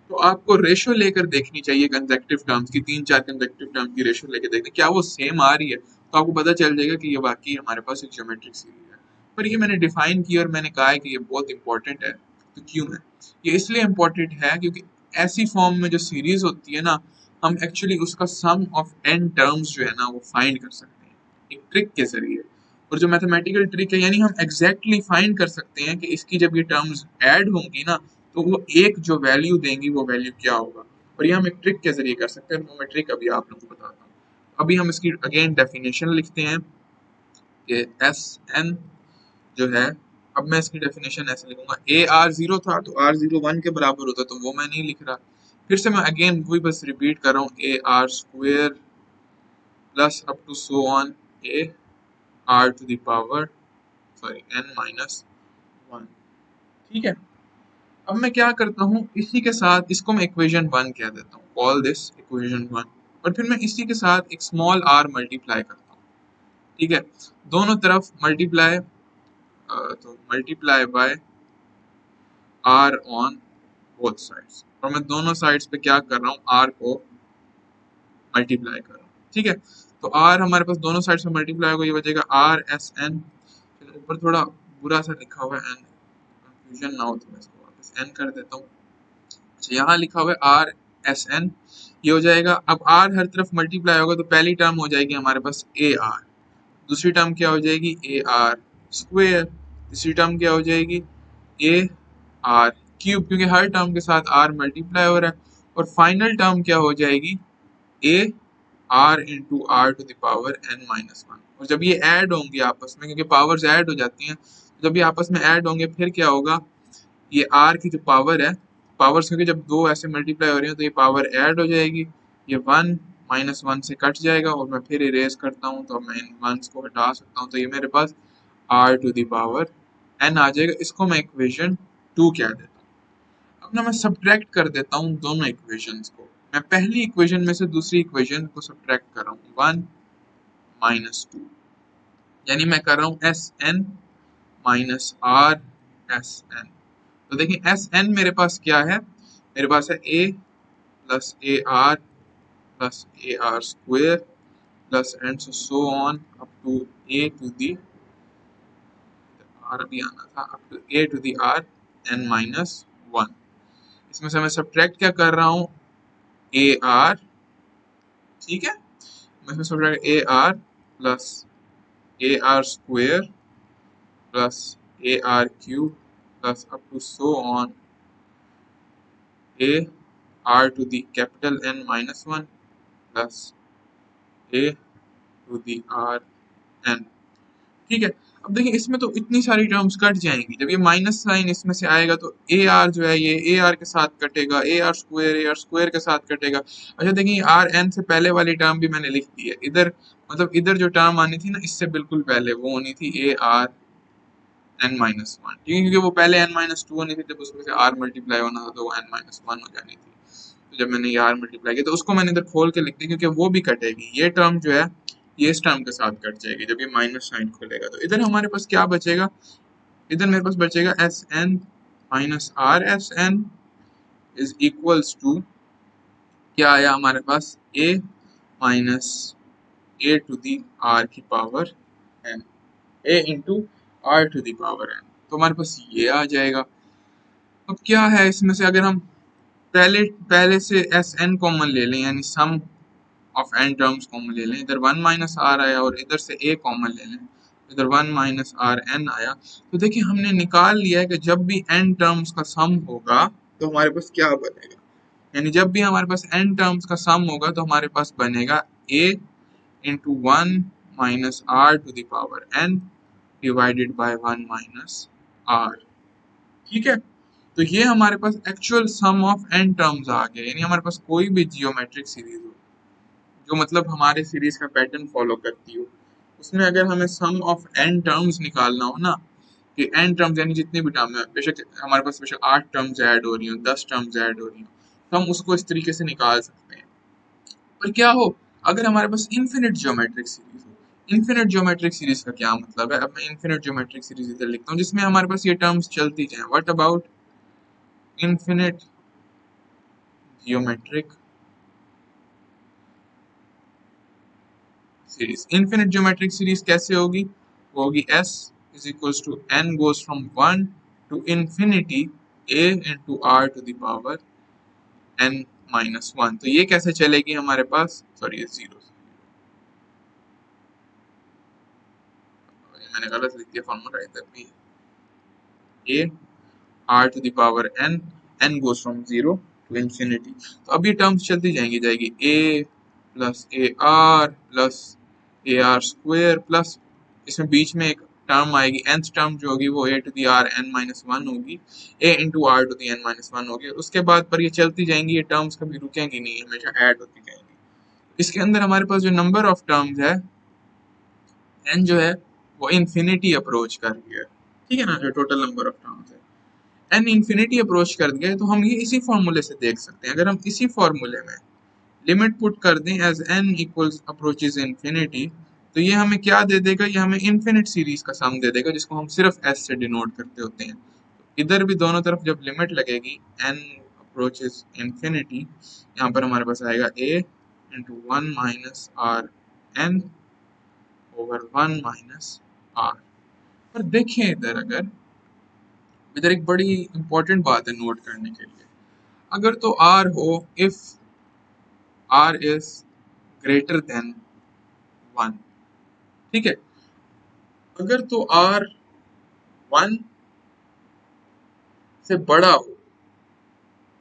तो आपको रेशो लेकर देखनी चाहिए कंसेक्टिव टर्म्स की, 3-4 कंसेक्टिव टर्म की रेशो लेकर देखते क्या वो सेम आ रही है, तो आपको पता चल जाएगा कि ये वाकई हमारे पास एक ज्योमेट्रिक सीरीज है। पर ये मैंने डिफाइन किया और मैंने कहा है कि ये बहुत इंपॉर्टेंट है। तो क्यों है ये? इसलिए इम्पोर्टेंट है क्योंकि ऐसी फॉर्म में जो सीरीज होती है ना, हम एक्चुअली उसका सम ऑफ n टर्म्स जो है ना वो फाइंड कर सकते हैं एक ट्रिक के जरिए। और जो मैथमेटिकल ट्रिक है, यानी हम एग्जैक्टली फाइंड कर सकते हैं कि इसकी जब ये टर्म्स ऐड होंगी ना, तो वो एक जो वैल्यू देंगी वो वैल्यू क्या होगा, और ये हम एक ट्रिक के जरिए कर सकते हैं। वो मैं ट्रिक अभी आप लोगों को बताता हूँ। अभी हम इसकी अगेन डेफिनेशन लिखते हैं कि एस एन जो है, अब मैं इसकी डेफिनेशन ऐसे लिखूंगा, AR0 था तो R01 के बराबर होता, तो वो मैं नहीं लिख रहा। फिर से मैं अगेन वही बस रिपीट कर रहा हूँ, AR square plus up to so on AR to the power n-1। ठीक है, अब मैं क्या करता हूँ, इसी के साथ इसको मैं इक्वेशन 1 कह देता हूँ, कॉल दिस इक्वेशन 1, और फिर मैं इसी के साथ एक स्मॉल r मल्टीप्लाई करता हूँ। ठीक है, दोनों तरफ मल्टीप्लाई, तो multiply by r on both sides, और मैं दोनों साइड्स पे क्या कर रहा हूँ, r को मल्टीप्लाई कर रहा हूँ। ठीक है, तो r हमारे पास दोनों साइड्स पे मल्टीप्लाई होगा, ये बचेगा r s n, ऊपर थोड़ा बुरा सा लिखा हुआ है n, कंफ्यूजन ना हो तो मैं इसको वापस n कर देता हूँ। यहाँ लिखा हुआ है आर एस एन, ये हो जाएगा। अब आर हर तरफ मल्टीप्लाई होगा तो पहली टर्म हो जाएगी हमारे पास ए आर, दूसरी टर्म क्या हो जाएगी ए आर स्क्वेयर, तीसरी टर्म क्या हो जाएगी ए आर क्यूब, क्योंकि हर टर्म के साथ आर मल्टीप्लाई हो रहा है, और फाइनल टर्म क्या हो जाएगी A R into R to the power n-1। और जब ये ऐड होंगी आपस में, क्योंकि पावर्स ऐड हो जाती हैं, जब ये आपस में ऐड होंगे फिर क्या होगा, ये आर की जो पावर है, पावर्स क्योंकि जब दो ऐसे मल्टीप्लाई हो रही हैं तो ये पावर ऐड हो जाएगी, ये 1 - 1 से कट जाएगा और मैं फिर इरेज करता हूँ तो मैं इन वंस को हटा सकता हूँ, तो ये मेरे पास R to the power N आ जाएगा। इसको मैं इक्वेशन 2 कह देता हूँ। अब ना मैं सब्ट्रैक्ट कर देता हूँ दोनों इक्वेशंस को। मैं पहली इक्वेशन में से दूसरी इक्वेशन को सब्ट्रैक्ट कर रहा हूँ, 1 - 2, यानी मैं कर रहा हूँ S N minus R S N. तो देखिए एस एन मेरे पास क्या है, मेरे पास है A plus A R plus A R square plus and so on up to A to the R, अभी आना था, up to A to the R N minus 1। इसमें से मैं सब्ट्रैक्ट क्या कर रहा हूँ, ए आर, ठीक है, मैं इसमें subtract A R plus A R square plus A R cube plus up to so on A R to the capital N minus 1 plus A to the R N. ठीक है, अब देखिए इसमें तो इतनी सारी टर्म्स कट जाएंगी, जब ये माइनस साइन इसमें से आएगा तो ए आर जो है ये ए आर के साथ कटेगा, ए आर स्क्वायर के साथ कटेगा। अच्छा देखिए आर एन से पहले वाली टर्म भी मैंने लिख दी है इधर, मतलब इधर जो टर्म आनी थी ना इससे बिल्कुल पहले वो होनी थी ए आर एन माइनस 1, ठीक है, क्योंकि वो पहले एन माइनस 2 होनी थी, जब उसमें से आर मल्टीप्लाई होना था तो वो एन माइनस 1 हो जानी थी। तो जब मैंने ये आर मल्टीप्लाई किया तो उसको मैंने इधर खोल के लिख दी क्योंकि वो भी कटेगी, ये टर्म जो है ये इस टर्म के साथ कट जाएगी जब ये माइनस साइन खुलेगा। तो इधर हमारे पास क्या बचेगा, इधर मेरे पास बचेगा S N minus R S N is equals to क्या आया हमारे पास, A minus A to the R की power N, A into R to the power N, तो हमारे पास ये आ जाएगा। अब क्या है इसमें से, अगर हम पहले पहले से एस एन कॉमन ले लें, यानी सम ऑफ एन टर्म्स कॉमन ले लें, इधर 1 माइनस आर आया और इधर से ए कॉमन ले लें, इधर 1 माइनस आर एन आया, तो देखिए हमने निकाल लिया है कि जब भी एन टर्म्स का सम होगा तो हमारे पास क्या बनेगा, यानी जब भी हमारे पास एन टर्म्स का सम होगा तो हमारे पास बनेगा A into 1 minus R to the power N divided by 1 minus R. ठीक है, तो ये हमारे पास actual sum of N terms आ गया, यानी हमारे पास कोई भी जियोमेट्रिक सीरीज हो जो मतलब हमारे सीरीज का पैटर्न फॉलो करती हो, उसमें अगर हमें सम ऑफ एन टर्म्स निकालना हो ना, कि एन टर्म्स यानी जितनी भी टर्म है, बेशक हमारे पास बेशक 8 टर्म्स ऐड हो रही हो, 10 टर्म्स ऐड हो रही हो, तो हम उसको इस तरीके से निकाल सकते हैं। पर क्या हो अगर हमारे पास इन्फिनिट ज्योमेट्रिक सीरीज हो, इन्फिनिट ज्योमेट्रिक सीरीज का क्या मतलब है, अब मैं इन्फिनिट ज्योमेट्रिक सीरीज इधर लिखता हूँ जिसमें हमारे पास ये टर्म्स चलती जाएं। What about infinite geometric series, infinite geometric series कैसे होगी, वो होगी S is equals to N goes from 1 to infinity A into R to the power N minus 1। तो ये कैसे चलेगी हमारे पास, सॉरी ये जीरो, मैंने गलत लिख दिया फॉर्मूला, इधर भी A R to the power N, N goes from 0 to infinity, तो अब ये टर्म्स चलती जाएंगी जाएगी A plus A R square plus इसमें बीच में एक टर्म आएगी nth टर्म जो होगी वो A to the R N minus 1 होगी, A into R to the N minus 1 होगी, और उसके बाद पर ये चलती जाएंगी, ये टर्म्स कभी रुकेंगी नहीं, हमेशा ऐड होती जाएंगी। इसके अंदर हमारे पास जो नंबर ऑफ टर्म्स है n जो है वो इन्फिनिटी अप्रोच कर रही है, ठीक है ना, जो टोटल नंबर ऑफ टर्म्स है n इन्फिनिटी अप्रोच कर गया, तो हम ये इसी फॉर्मूले से देख सकते हैं। अगर हम इसी फॉर्मूले में लिमिट पुट कर दें as n equals approaches infinity, तो ये हमें क्या दे देगा, ये हमें इन्फिनिट सीरीज का सम दे देगा जिसको हम सिर्फ s से डिनोट करते होते हैं। इधर भी दोनों तरफ जब लिमिट लगेगी n अप्रोचेज इन्फिनिटी, यहाँ पर हमारे पास आएगा a into 1 minus R N over 1 minus R. पर देखें इधर, अगर इधर एक बड़ी इंपॉर्टेंट बात है नोट करने के लिए, अगर तो r हो if r is greater than 1, ठीक है, अगर तो r 1 से बड़ा हो,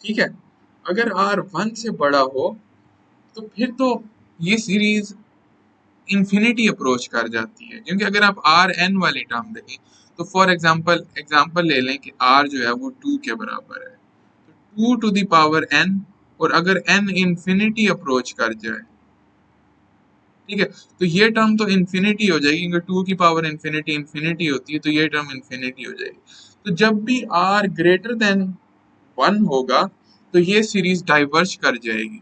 ठीक है, अगर r 1 से बड़ा हो तो फिर तो ये सीरीज इन्फिनिटी अप्रोच कर जाती है, क्योंकि अगर आप आर एन वाली टर्म देखें तो फॉर एग्जाम्पल ले लें कि r जो है वो 2 के बराबर है, तो 2 टू द पावर n, और अगर n इंफिनिटी अप्रोच कर जाए, ठीक है, तो ये टर्म तो इन्फिनिटी हो जाएगी, क्योंकि 2 की पावर इन्फिनिटी इन्फिनिटी होती है, तो ये टर्म इन्फिनिटी हो जाएगी। तो जब भी r ग्रेटर देन 1 होगा तो ये सीरीज डाइवर्ज कर जाएगी,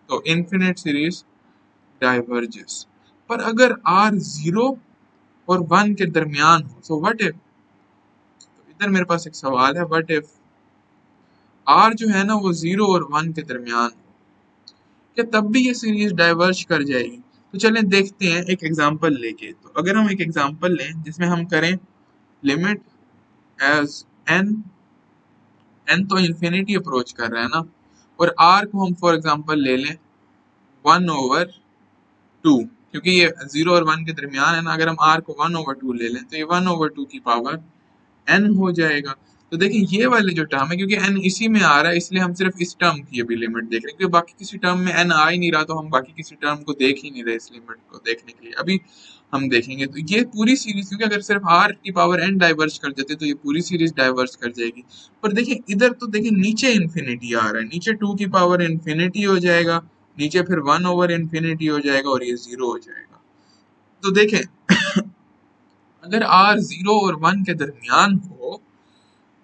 तो इन्फिनिट सीरीज डाइवर्जेस। पर अगर r 0 और 1 के दरमियान हो, सो व्हाट इफ, तो इधर मेरे पास एक सवाल है, व्हाट इफ r जो है ना वो 0 और 1 के दरमियान हो, क्या तब भी ये सीरीज डाइवर्ज कर जाएगी? तो चलें देखते हैं एक एग्जांपल लेके। तो अगर हम एक एग्जांपल लें जिसमें हम करें लिमिट एज n तो इन्फिनिटी अप्रोच कर रहा है ना, और r को हम फॉर एग्जांपल ले लें 1/2, क्योंकि ये 0 और 1 के दरमियान है ना, अगर हम r को 1/2 ले लें तो ये 1/2 की पावर n हो जाएगा। तो देखिए ये वाले जो टर्म है, क्योंकि n इसी में आ रहा है इसलिए हम सिर्फ इस टर्म की अभी लिमिट देख रहे हैं, क्योंकि बाकी किसी टर्म में n आ ही नहीं रहा, तो हम बाकी किसी टर्म को देख ही नहीं रहे इस लिमिट को देखने के लिए। अभी हम देखेंगे तो ये पूरी सीरीज, क्योंकि अगर सिर्फ r की पावर n डाइवर्ज कर देते तो ये पूरी सीरीज डाइवर्ज कर जाएगी। पर देखिए इधर तो देखिए नीचे इन्फिनिटी आ रहा है, नीचे 2 की पावर इन्फिनिटी हो जाएगा, नीचे फिर 1/इन्फिनिटी हो जाएगा, और ये 0 हो जाएगा। तो देखें अगर r 0 और 1 के दरमियान हो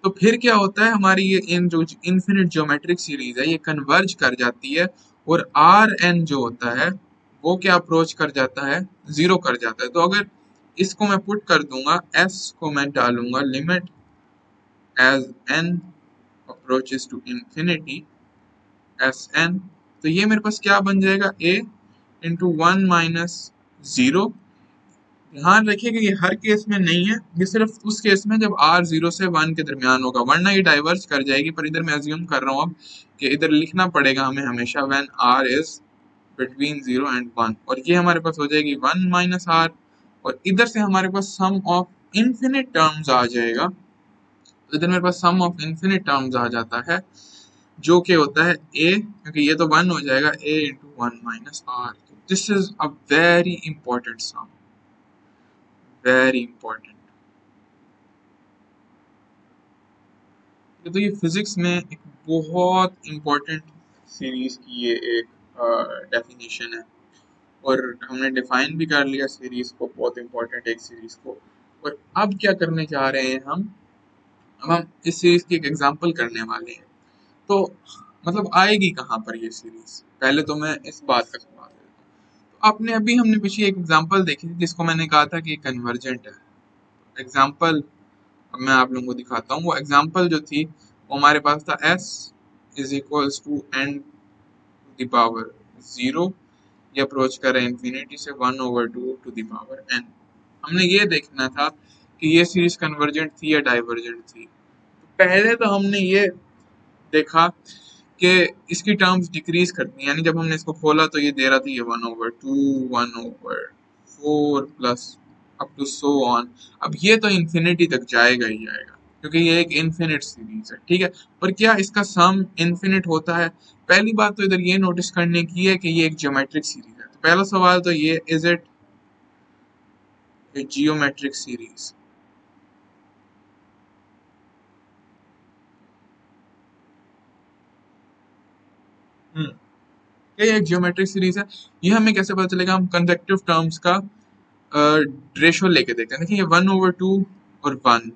तो फिर क्या होता है, हमारी ये इन जो इन्फिनिट ज्योमेट्रिक सीरीज है ये कन्वर्ज कर जाती है, और आर एन जो होता है वो क्या अप्रोच कर जाता है, 0 कर जाता है। तो अगर इसको मैं पुट कर दूंगा, s को मैं डालूंगा limit as n approaches to infinity S N, तो ये मेरे पास क्या बन जाएगा, a इंटू 1 - 0। ध्यान रखिए कि ये हर केस में नहीं है, ये सिर्फ उस केस में जब r 0 से 1 के दरमियान होगा, वरना ये डाइवर्ज कर जाएगी। पर इधर मैं अज्यूम कर रहा हूँ अब कि इधर लिखना पड़ेगा हमें हमेशा when r is between 0 and 1, और ये हमारे पास हो जाएगी 1 - r, और इधर से हमारे पास सम ऑफ इनफिनिट टर्म्स आ जाएगा। तो इधर मेरे पास सम ऑफ इनफिनिट टर्म्स आ जाता है, जो कि होता है a, क्योंकि ये तो 1 हो जाएगा, a into 1 - r। This is a very important sum, very important. तो ये फिजिक्स में एक बहुत इंपॉर्टेंट सीरीज की ये एक डेफिनेशन है, और हमने डिफाइन भी कर लिया सीरीज को, बहुत इंपॉर्टेंट एक सीरीज को। और अब क्या करने जा रहे हैं हम, अब हम इस सीरीज की एक एग्जांपल करने वाले हैं। तो मतलब आएगी कहाँ पर ये सीरीज, पहले तो मैं इस बात का जवाब देता हूँ। तो आपने अभी हमने पीछे एक एग्जांपल देखी थी जिसको मैंने कहा था कि कन्वर्जेंट है एग्जांपल। अब मैं आप लोगों को दिखाता हूँ वो एग्जांपल जो थी, वो हमारे पास था s is equals to n to the power 0, ये अप्रोच कर रहे हैं इन्फिनिटी से 1/2 टू द पावर n। हमने ये देखना था कि ये सीरीज कन्वर्जेंट थी या डाइवर्जेंट थी। तो पहले तो हमने ये देखा कि इसकी टर्म्स डिक्रीज करती हैं, यानी जब हमने इसको खोला तो ये दे रहा था ये 1/2 1/4 plus up to so on. अब ये तो इन्फिनिटी तक जाएगा ही जाएगा, क्योंकि ये एक इन्फिनिट सीरीज है, ठीक है। पर क्या इसका सम इन्फिनिट होता है? पहली बात तो इधर ये नोटिस करने की है कि ये एक ज्योमेट्रिक सीरीज है। तो पहला सवाल तो ये, is it A geometric series? ये एक जियोमेट्रिक सीरीज है। ये हमें कैसे पता चलेगा? हम कंसेक्टिव टर्म्स का रेशो लेके देखते हैं। देखिए ये 1/2 और 1,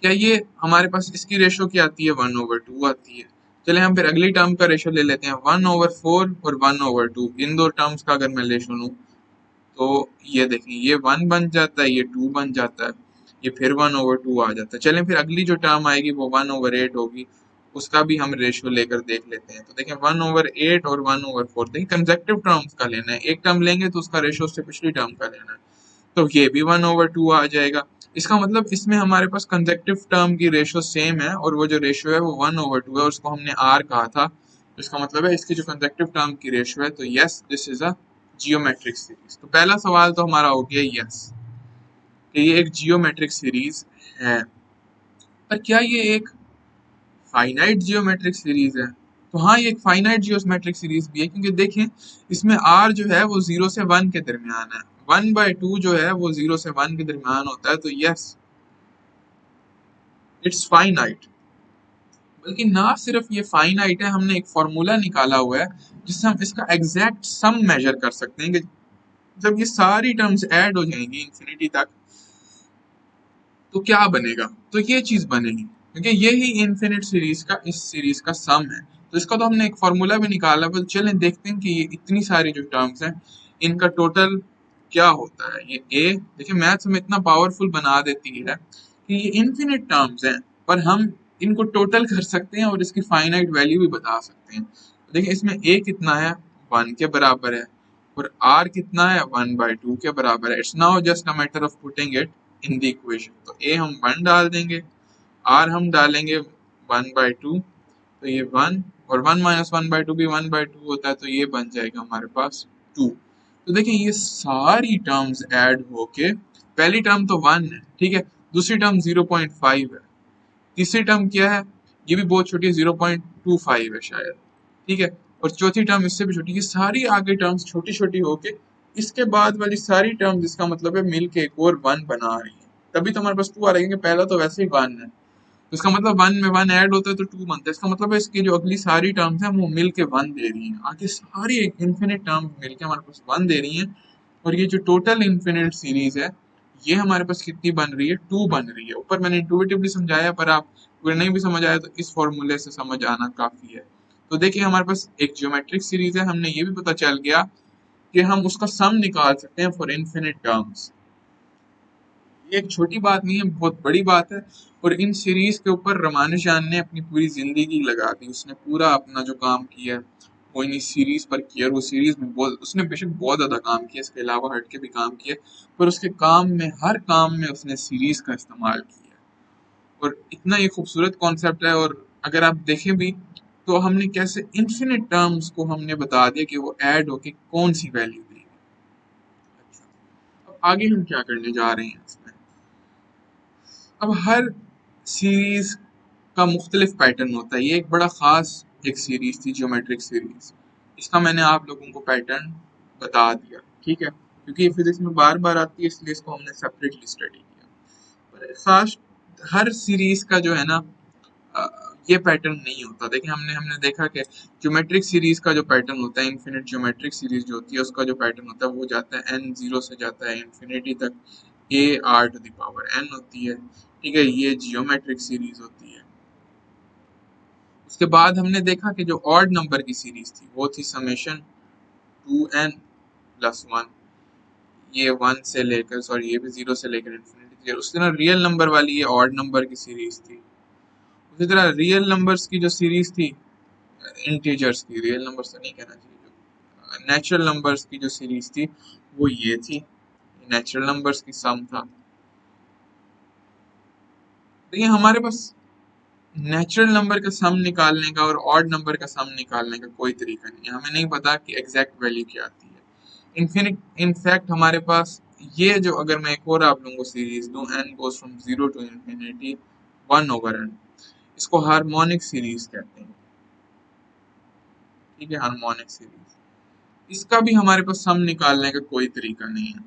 क्या ये हमारे पास इसकी रेशो क्या आती है? 1/2 आती है। चले हम फिर अगली टर्म का रेशो ले लेते हैं, 1/4 और 1/2। इन दो टर्म्स का अगर मैं रेशो लूँ तो ये देखें, ये 1 बन जाता है, ये 2 बन जाता है, ये फिर 1/2 आ जाता है। चलें फिर अगली जो टर्म आएगी वो 1/8 होगी, उसका भी हम रेशियो लेकर देख लेते हैं। तो देखें 1/8 और 1/4, देखिए कंसेक्टिव टर्म्स का लेना है, एक टर्म लेंगे तो उसका रेशियो उससे पिछली टर्म का लेना है। तो ये भी 1/2 आ जाएगा। इसका मतलब इसमें हमारे पास कंसेक्टिव टर्म की रेशियो सेम है, और वो जो रेशियो है वो 1/2 है, और उसको हमने r कहा था। तो इसका मतलब है इसकी जो कंसेक्टिव टर्म की रेशियो है, तो yes this is a geometric series. तो पहला सवाल तो हमारा हो गया यस, कि ये एक जियोमेट्रिक सीरीज है। पर क्या ये एक फाइनाइट जियोमेट्रिक सीरीज है? तो हाँ, ये एक फाइनाइट जियोमेट्रिक सीरीज भी है, क्योंकि देखें इसमें r जो है वो 0 से 1 के दरमियान है, 1/2 जो है वो 0 से 1 के दरमियान होता है, तो यस इट्स फाइनाइट। बल्कि ना सिर्फ ये फाइनाइट है, हमने एक फॉर्मूला निकाला हुआ है जिससे हम इसका एग्जैक्ट सम मेजर कर सकते हैं कि जब ये सारी टर्म्स ऐड हो जाएंगी इंफिनिटी तक तो क्या बनेगा, तो ये चीज बनेगी, क्योंकि ये ही इनफिनिट सीरीज का इस सीरीज का सम है। तो इसका तो हमने एक फॉर्मूला भी निकाला, पर चलें देखते हैं कि ये इतनी सारी जो टर्म्स हैं इनका टोटल क्या होता है। ये ए देखिए मैथ्स में इतना पावरफुल बना देती है कि ये इनफिनिट टर्म्स हैं, पर हम इनको टोटल कर सकते हैं और इसकी फाइनाइट वैल्यू भी बता सकते हैं। तो देखिए इसमें ए कितना है, 1 के बराबर है, और आर कितना है, 1/2 के बराबर है। It's now just a matter of putting it in the equation. तो ए हम 1 डाल देंगे, आर हम डालेंगे 1/2, तो ये 1, और 1 माइनस 1/2 भी 1/2 होता है, तो ये बन जाएगा हमारे पास 2। तो देखिए ये सारी टर्म्स ऐड होके, पहली टर्म तो 1 है, ठीक है, दूसरी टर्म 0.5 है, तीसरी टर्म क्या है, ये भी बहुत छोटी है, 0.25 है शायद, ठीक है, और चौथी टर्म इससे भी छोटी। ये सारी आगे टर्म्स छोटी छोटी होके इसके बाद वाली सारी टर्म्स, इसका मतलब है मिल के एक और 1 बना रही है, तभी तो हमारे पास 2 आ रही है, क्योंकि पहला तो वैसे ही 1 है, तो इसका मतलब 1 में 1 ऐड होता है तो 2 बनता है। इसका मतलब है इसकी जो अगली सारी टर्म्स हैं वो मिल के 1 दे रही हैं, आगे सारी इन्फिनिट टर्म्स मिल के हमारे पास 1 दे रही हैं, और ये जो टोटल इन्फिनिट सीरीज है ये हमारे पास कितनी बन रही है, 2 बन रही है। ऊपर मैंने इंटुइटिवली समझाया, पर आप अगर नहीं भी समझ आया तो इस फॉर्मूले से समझ आना काफी है। तो देखिए हमारे पास एक ज्योमेट्रिक सीरीज है, हमने ये भी पता चल गया कि हम उसका सम निकाल सकते हैं फॉर इन्फिनिट टर्म्स। ये एक छोटी बात नहीं है, बहुत बड़ी बात है, और इन सीरीज के ऊपर रमानुजान ने अपनी पूरी जिंदगी लगा दी। उसने पूरा अपना जो काम किया वो इन सीरीज पर किया, और वो सीरीज में बहुत, उसने बेशक बहुत ज्यादा काम किया, इसके अलावा हट के भी काम किया, पर उसके काम में, हर काम में उसने सीरीज का इस्तेमाल किया। और इतना ये खूबसूरत कॉन्सेप्ट है, और अगर आप देखें भी तो हमने कैसे इन्फिनिट टर्म्स को हमने बता दिया कि वो ऐड होके कौन सी वैल्यू देगी। अब आगे हम क्या करने जा रहे हैं इसमें। अब हर सीरीज का मुख्तलिफ पैटर्न होता है, ये एक बड़ा ख़ास एक सीरीज थी ज्योमेट्रिक सीरीज, इसका मैंने आप लोगों को पैटर्न बता दिया, ठीक है, क्योंकि ये फिजिक्स में बार बार आती है इसलिए इसको हमने सेपरेटली स्टडी किया। पर खास हर सीरीज का जो है ना ये पैटर्न नहीं होता। देखिए हमने हमने देखा कि ज्योमेट्रिक सीरीज का जो पैटर्न होता है, इन्फिनिट ज्योमेट्रिक सीरीज जो होती है उसका जो पैटर्न होता है वो जाता है n 0 से जाता है इन्फिनिटी तक, a r to the power n होती है, ठीक है, ये जियोमेट्रिक सीरीज होती है। उसके बाद हमने देखा कि जो ऑड नंबर की सीरीज थी वो थी समेशन 2n+1, ये 1 से लेकर, सॉरी ये भी 0 से लेकर इन्फिनिटी थी। उसके ना रियल नंबर वाली ये ऑड नंबर की सीरीज थी। उसी तरह रियल नंबर्स की जो सीरीज थी, इंटीजर्स की, रियल नंबर्स तो नहीं कहना चाहिए, जो नेचुरल नंबर्स की जो सीरीज थी वो ये थी, नेचुरल नंबर्स की सम था। देखिए हमारे पास नेचुरल नंबर का सम निकालने का और ऑड नंबर का सम निकालने का कोई तरीका नहीं है, हमें नहीं पता कि एग्जैक्ट वैल्यू क्या आती है। इनफिनिट इनफैक्ट हमारे पास ये जो, अगर मैं एक और आप लोगों को सीरीज दूं, n goes from 0 to infinity 1/n, इसको हार्मोनिक सीरीज कहते हैं, ठीक है, हार्मोनिक सीरीज। इसका भी हमारे पास सम निकालने का कोई तरीका नहीं है।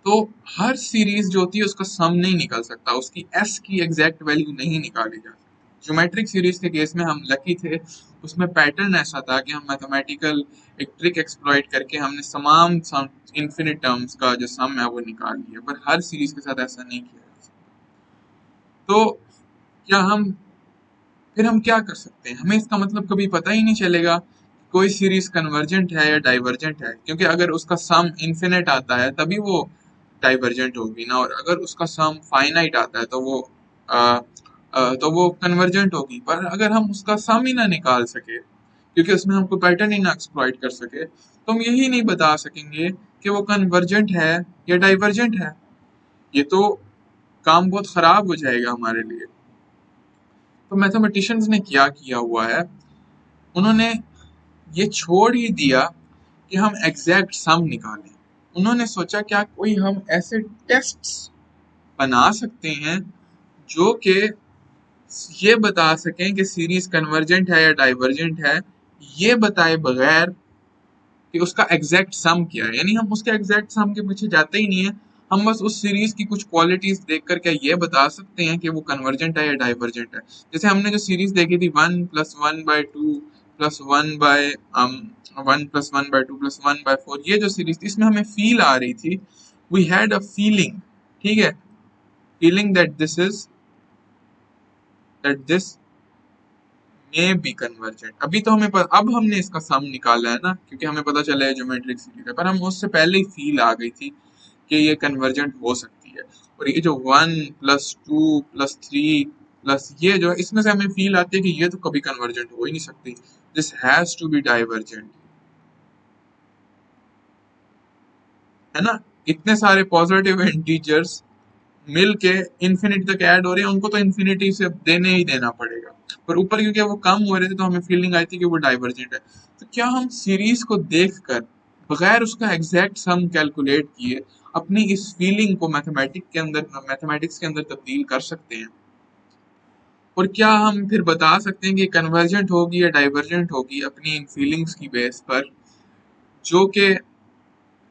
तो हर सीरीज जो होती है उसका सम नहीं निकल सकता, उसकी एस की एग्जैक्ट वैल्यू नहीं निकाली जा सकती। ज्योमेट्रिक सीरीज के केस में हम लकी थे, उसमें पैटर्न ऐसा था कि हम मैथमेटिकल एक ट्रिक एक्सप्लॉइट करके हमने तमाम इन्फिनिट टर्म्स का जो सम है वो निकाल लिया, पर हर सीरीज के साथ ऐसा नहीं किया जा सकता। तो क्या हम, फिर हम क्या कर सकते हैं, हमें इसका मतलब कभी पता ही नहीं चलेगा कोई सीरीज कन्वर्जेंट है या डाइवर्जेंट है, क्योंकि अगर उसका सम इन्फिनिट आता है तभी वो डाइवर्जेंट होगी ना, और अगर उसका सम फाइनाइट आता है तो वो कन्वर्जेंट होगी। पर अगर हम उसका सम ही ना निकाल सके, क्योंकि उसमें हम कोई पैटर्न ही ना एक्सप्लॉइट कर सके, तो हम यही नहीं बता सकेंगे कि वो कन्वर्जेंट है या डाइवर्जेंट है। ये तो काम बहुत खराब हो जाएगा हमारे लिए। तो मैथमेटिशियंस ने क्या किया हुआ है, उन्होंने ये छोड़ ही दिया कि हम एग्जैक्ट सम निकालें। उन्होंने सोचा क्या कोई हम ऐसे टेस्ट्स बना सकते हैं जो कि ये बता सकें कि सीरीज कन्वर्जेंट है या डाइवर्जेंट है, ये बताए बगैर कि उसका एग्जैक्ट सम क्या है, यानी हम उसके एग्जैक्ट सम के पीछे जाते ही नहीं है। हम बस उस सीरीज की कुछ क्वालिटीज देखकर क्या ये बता सकते हैं कि वो कन्वर्जेंट है या डाइवर्जेंट है। जैसे हमने जो सीरीज देखी थी 1+1/2 +1/1/2 +1/2 ये जो सीरीज थी, इसमें हमें फील आ रही थी, वी हैड अ फीलिंग, ठीक है, feeling that this may be convergent. अभी तो अब हमने इसका सम निकाला है ना, क्योंकि हमें पता चला है ज्योमेट्रिक सीरीज है, पर हम उससे पहले ही फील आ गई थी कि ये कन्वर्जेंट हो सकती है। और ये जो 1+2+3 प्लस ये जो है, इसमें से हमें फील आती है कि ये तो कभी कन्वर्जेंट हो ही नहीं सकती, this has to be divergent, है ना। इतने सारे पॉजिटिव इंटीजर्स मिल के इन्फिनिटी तक ऐड हो रहे हैं, उनको तो इन्फिनिटी से देने ही देना पड़ेगा, पर ऊपर क्योंकि वो कम हो रहे थे तो हमें फीलिंग आई थी कि वो डाइवर्जेंट है। तो क्या हम सीरीज को देखकर बगैर उसका एग्जैक्ट सम कैलकुलेट किए अपनी इस फीलिंग को मैथमेटिक्स के अंदर तब्दील कर सकते हैं? और क्या हम फिर बता सकते हैं कि कन्वर्जेंट होगी या डाइवर्जेंट होगी अपनी इन फीलिंग्स की बेस पर, जो कि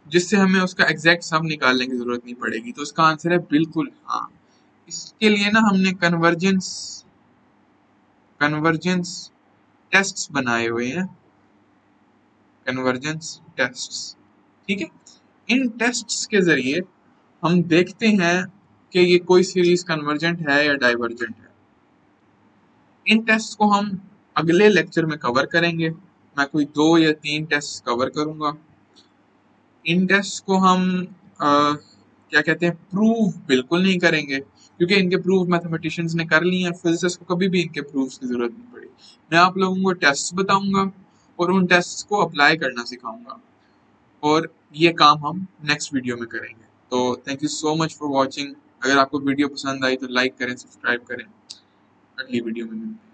जिससे हमें उसका एग्जैक्ट सम निकालने की जरूरत नहीं पड़ेगी? तो इसका आंसर है बिल्कुल हाँ। इसके लिए ना हमने कन्वर्जेंस टेस्ट्स बनाए हुए हैं, कन्वर्जेंस टेस्ट्स, ठीक है। इन टेस्ट्स के जरिए हम देखते हैं कि ये कोई सीरीज कन्वर्जेंट है या डाइवर्जेंट है। इन टेस्ट को हम अगले लेक्चर में कवर करेंगे, मैं कोई 2 या 3 टेस्ट कवर करूंगा। इन टेस्ट को हम क्या कहते हैं, प्रूव बिल्कुल नहीं करेंगे, क्योंकि इनके प्रूफ मैथमेटिशियंस ने कर लिए हैं, फिजिसिस्ट को कभी भी इनके प्रूफ्स की जरूरत नहीं पड़ी। मैं आप लोगों को टेस्ट बताऊंगा और उन टेस्ट को अप्लाई करना सिखाऊंगा, और ये काम हम नेक्स्ट वीडियो में करेंगे। तो thank you so much for watching. अगर आपको वीडियो पसंद आई तो लाइक करें, सब्सक्राइब करें। अगली वीडियो में मिलते हैं।